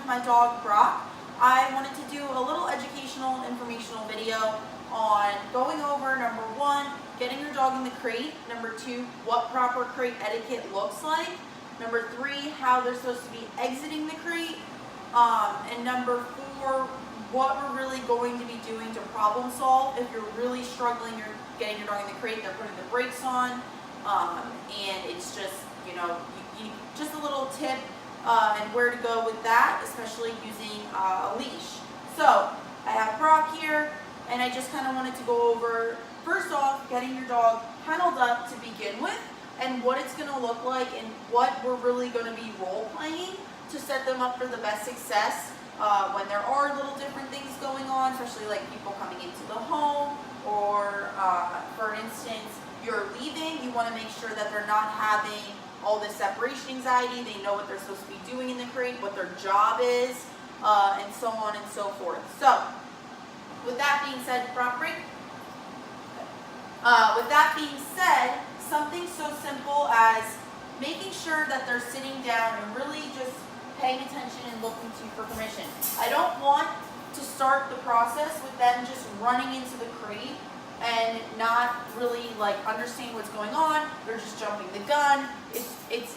with my dog Brock, I wanted to do a little educational, informational video on going over, number one, getting your dog in the crate, number two, what proper crate etiquette looks like, number three, how they're supposed to be exiting the crate, and number four, what we're really going to be doing to problem solve if you're really struggling, you're getting your dog in the crate, they're putting the brakes on, and it's just, just a little tip and where to go with that, especially using a leash. So I have Brock here, and I just kind of wanted to go over, first off, getting your dog kenneled up to begin with, and what it's going to look like, and what we're really going to be role playing to set them up for the best success when there are little different things going on, especially like people coming into the home, or for instance, you're leaving, you want to make sure that they're not having all this separation anxiety, they know what they're supposed to be doing in the crate, what their job is, and so on and so forth. So, with that being said, Brock, break. With that being said, something so simple as making sure that they're sitting down and really just paying attention and looking to you for permission. I don't want to start the process with them just running into the crate and not really like understanding what's going on. They're just jumping the gun. It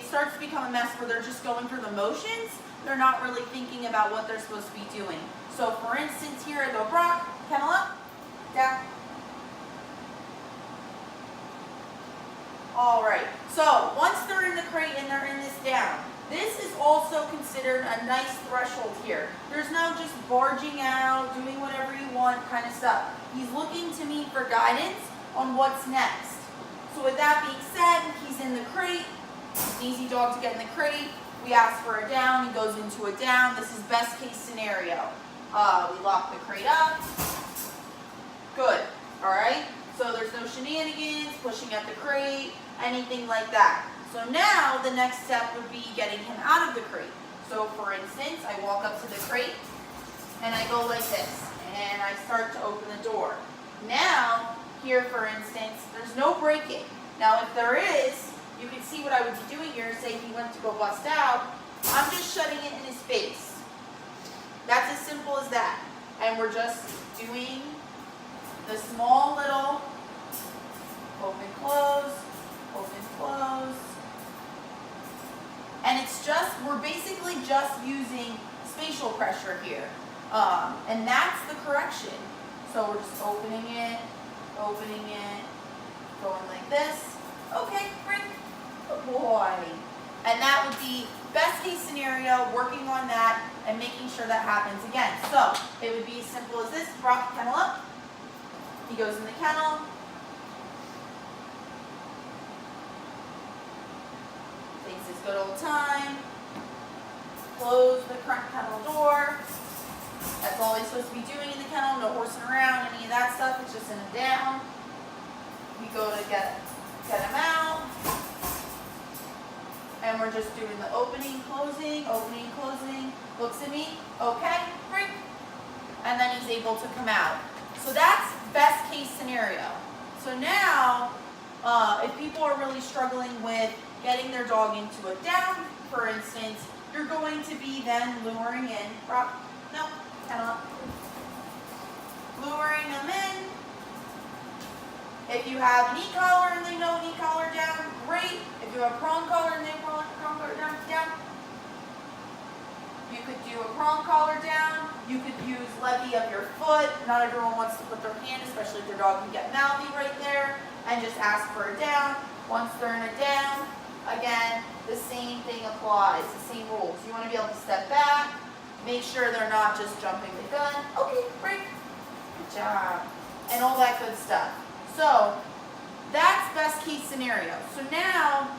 starts to become a mess where they're just going through the motions. They're not really thinking about what they're supposed to be doing. So for instance, here I go, Brock, kennel up, down. All right, so once they're in the crate and they're in this down, this is also considered a nice threshold here. There's no just barging out, doing whatever you want kind of stuff. He's looking to me for guidance on what's next. So with that being said, he's in the crate. It's an easy dog to get in the crate. We ask for a down, he goes into a down. This is best case scenario. We lock the crate up. Good, all right? So there's no shenanigans, pushing at the crate, anything like that. So now the next step would be getting him out of the crate. So for instance, I walk up to the crate and I go like this and I start to open the door. Now, here for instance, there's no braking. Now if there is, you can see what I would be doing here. Say he went to go bust out, I'm just shutting it in his face. That's as simple as that. And we're just doing the small little open, close, open, close. And it's just, we're basically just using spatial pressure here. And that's the correction. So we're just opening it, going like this. Okay, break. Good boy. And that would be best case scenario, working on that and making sure that happens again. So it would be as simple as this. Brock, kennel up. He goes in the kennel. Takes his good old time. Close the front kennel door. That's all he's supposed to be doing in the kennel. No horsing around, any of that stuff. It's just in a down. We go to get him out. And we're just doing the opening, closing, looks at me, okay, break. And then he's able to come out. So that's best case scenario. So now, if people are really struggling with getting their dog into a down, for instance, you're going to be then luring in, luring them in. If you have an e-collar and they know an e-collar down, great. If you have a prong collar and they know a prong collar down. You could do a prong collar down. You could use levy of your foot. Not everyone wants to put their hand, especially if their dog can get mouthy right there, and just ask for a down. Once they're in a down, again, the same thing applies, the same rules. You want to be able to step back, make sure they're not just jumping the gun. Okay, break. Good job. And all that good stuff. So that's best case scenario. So now,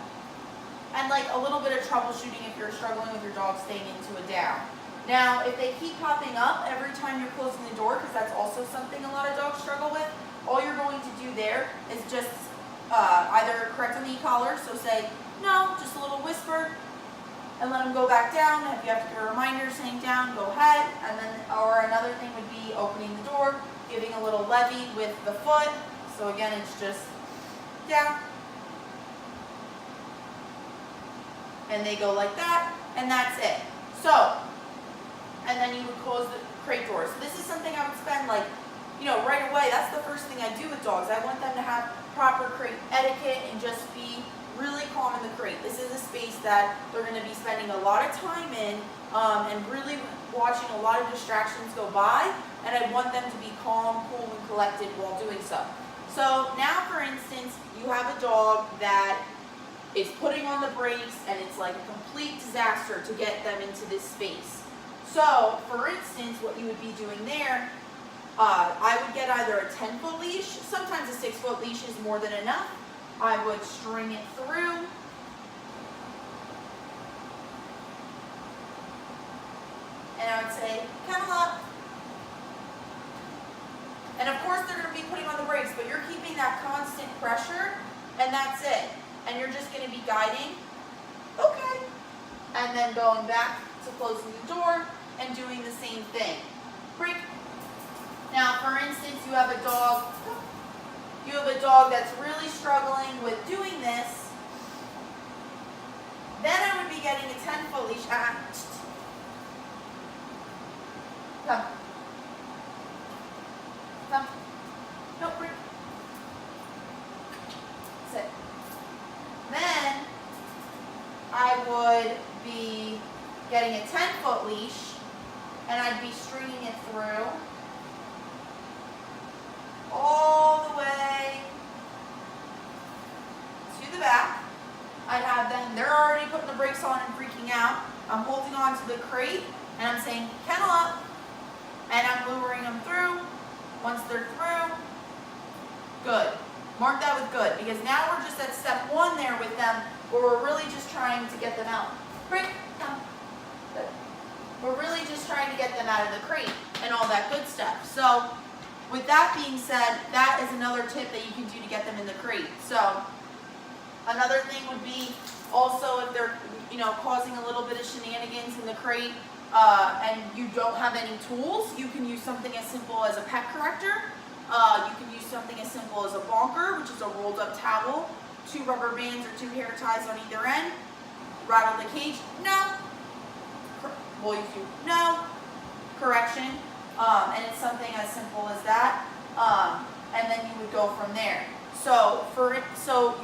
and like a little bit of troubleshooting if you're struggling with your dog staying into a down. Now, if they keep popping up every time you're closing the door, because that's also something a lot of dogs struggle with, all you're going to do there is just either correct on the e-collar, so say, no, just a little whisper, and let them go back down. If you have to give a reminder saying down, go ahead. And then, or another thing would be opening the door, giving a little levy with the foot. So again, it's just down. And they go like that, and that's it. So, and then you would close the crate door. So this is something I would spend like, right away. That's the first thing I do with dogs. I want them to have proper crate etiquette and just be really calm in the crate. This is a space that they're going to be spending a lot of time in and really watching a lot of distractions go by, and I want them to be calm, cool, and collected while doing so. So now, for instance, you have a dog that is putting on the brakes and it's like a complete disaster to get them into this space. So, for instance, what you would be doing there, I would get either a 10-foot leash, sometimes a 6-foot leash is more than enough. I would string it through. And I would say, kennel up. And of course they're going to be putting on the brakes, but you're keeping that constant pressure, and that's it. And you're just going to be guiding, okay. And then going back to closing the door and doing the same thing. Break. Now, for instance, you have a dog that's really struggling with doing this. Then I would be getting a 10-foot leash. Come. Come. No, break. Sit. Then I would be getting a 10-foot leash, and I'd be stringing it through all the way to the back. I'd have them, they're already putting the brakes on and freaking out. I'm holding on to the crate, and I'm saying, kennel up, and I'm luring them through. Once they're through, good. Mark that with good, because now we're just at step 1 there with them, where we're really just trying to get them out. Break, come. Good. We're really just trying to get them out of the crate and all that good stuff. So, with that being said, that is another tip that you can do to get them in the crate. So, another thing would be also if they're, causing a little bit of shenanigans in the crate, and you don't have any tools, you can use something as simple as a pet corrector. You can use something as simple as a bonker, which is a rolled up towel, 2 rubber bands or 2 hair ties on either end. Rattle the cage, no. Will you do no? Correction. And it's something as simple as that. And then you would go from there. So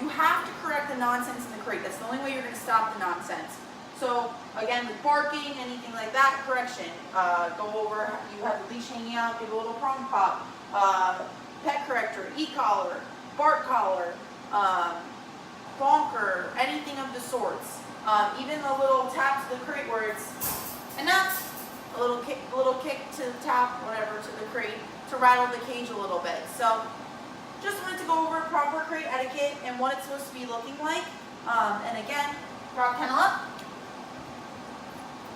you have to correct the nonsense in the crate. That's the only way you're going to stop the nonsense. So again, with barking, anything like that, correction. Go over, you have the leash hanging out, give a little prong pop, pet corrector, e-collar, bark collar, bonker, anything of the sorts. Even the little tap to the crate where it's enough, a little kick to the top, whatever, to the crate to rattle the cage a little bit. So just wanted to go over proper crate etiquette and what it's supposed to be looking like. And again, drop kennel up.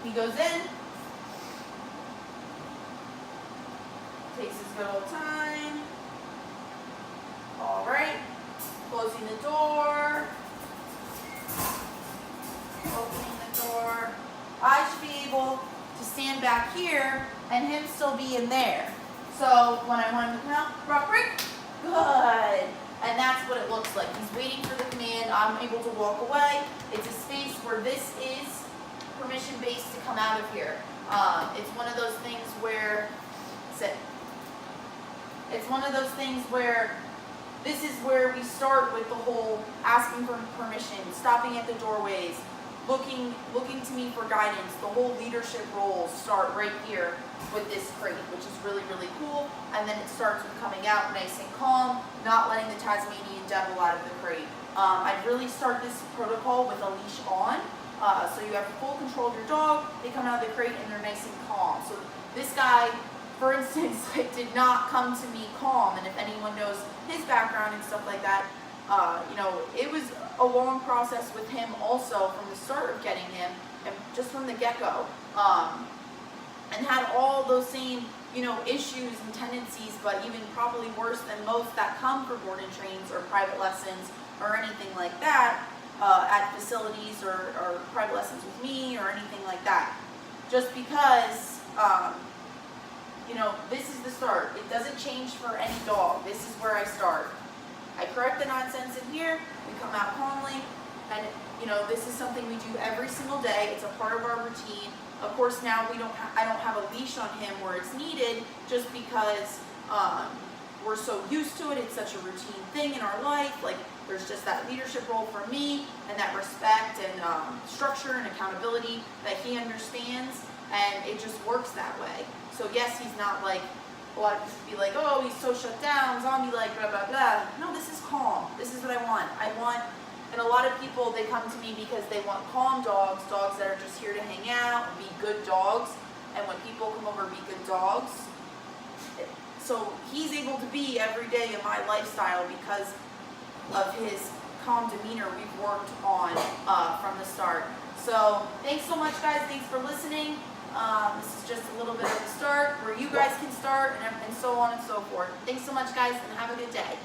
He goes in, takes his good old time. All right, closing the door, opening the door. I should be able to stand back here and him still be in there. So when I want him to come out, rock break, good. And that's what it looks like. He's waiting for the command. I'm able to walk away. It's a space where this is permission-based to come out of here. It's one of those things where, sit. It's one of those things where this is where we start with the whole asking for permission, stopping at the doorways, looking to me for guidance. The whole leadership roles start right here with this crate, which is really, really cool. And then it starts with coming out nice and calm, not letting the Tasmanian devil out of the crate. I'd really start this protocol with a leash on. So you have full control of your dog, they come out of the crate and they're nice and calm. So this guy, for instance, did not come to me calm, and if anyone knows his background and stuff like that, it was a long process with him also from the start of getting him, and just from the get-go, and had all those same, issues and tendencies, but even probably worse than most that come for board and trains or private lessons or anything like that. At facilities or private lessons with me or anything like that. Just because, this is the start. It doesn't change for any dog. This is where I start. I correct the nonsense in here. We come out calmly. And you know, this is something we do every single day. It's a part of our routine. Of course, now I don't have a leash on him where it's needed, just because we're so used to it. It's such a routine thing in our life. Like, there's just that leadership role for me, and that respect and structure and accountability that he understands, and it just works that way. So yes, he's not like, a lot of people be like, oh, he's so shut down, zombie-like, blah, blah, blah. No, this is calm. This is what I want. And a lot of people, they come to me because they want calm dogs, dogs that are just here to hang out and be good dogs. And when people come over and be good dogs, so he's able to be every day in my lifestyle because of his calm demeanor we've worked on from the start. So thanks so much, guys. Thanks for listening. This is just a little bit of a start where you guys can start, and so on and so forth. Thanks so much, guys, and have a good day.